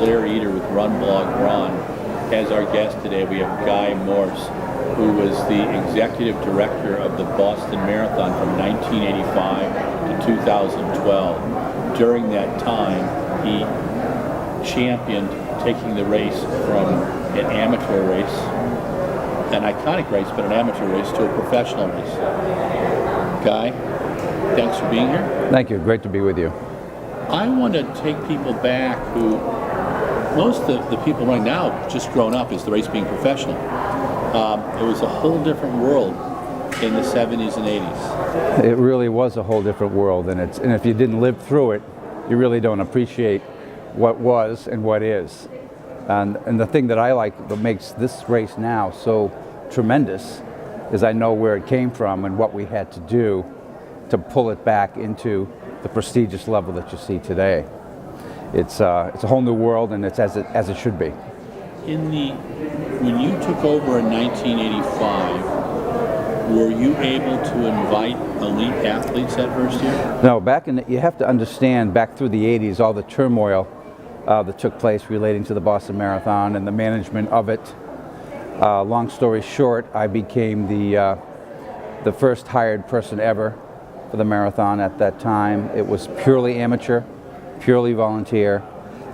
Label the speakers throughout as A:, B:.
A: Larry Eater with RunBlogRun. As our guest today, we have Guy Morse, who was the executive director of the Boston Marathon from 1985 to 2012. During that time, he championed taking the race from an amateur race, an iconic race, but an amateur race, to a professional race. Guy, thanks for being here.
B: Thank you. Great to be with you.
A: I want to take people back who, most of the people right now just grown up as the race being professional. It was a whole different world in the 70s and 80s.
B: It really was a whole different world, and if you didn't live through it, you really don't appreciate what was and what is. And the thing that I like that makes this race now so tremendous is I know where it came from and what we had to do to pull it back into the prestigious level that you see today. It's a whole new world, and it's as it should be.
A: When you took over in 1985, were you able to invite elite athletes that first year?
B: No, you have to understand, back through the 80s, all the turmoil that took place relating to the Boston Marathon and the management of it. Long story short, I became the first hired person ever for the marathon at that time. It was purely amateur, purely volunteer,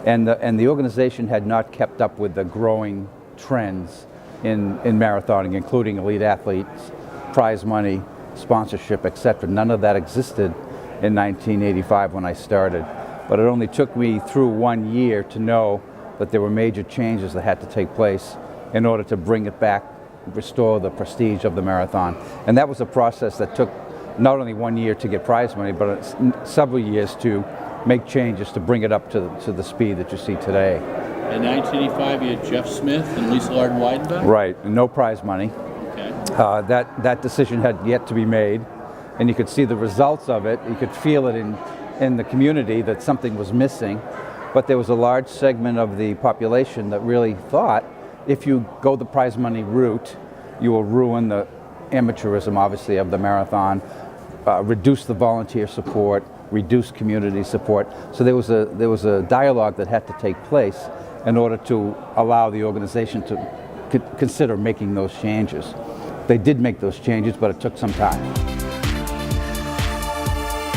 B: and the organization had not kept up with the growing trends in marathoning, including elite athletes, prize money, sponsorship, etc. None of that existed in 1985 when I started. But it only took me through 1 year to know that there were major changes that had to take place in order to bring it back, restore the prestige of the marathon. And that was a process that took not only 1 year to get prize money, but several years to make changes to bring it up to the speed that you see today.
A: In 1985, you had Jeff Smith and Lisa Lardon-Weidenbach?
B: Right, no prize money.
A: Okay.
B: That decision had yet to be made, and you could see the results of it. You could feel it in the community that something was missing, but there was a large segment of the population that really thought if you go the prize money route, you will ruin the amateurism, obviously, of the marathon, reduce the volunteer support, reduce community support. So there was a dialogue that had to take place in order to allow the organization to consider making those changes. They did make those changes, but it took some time.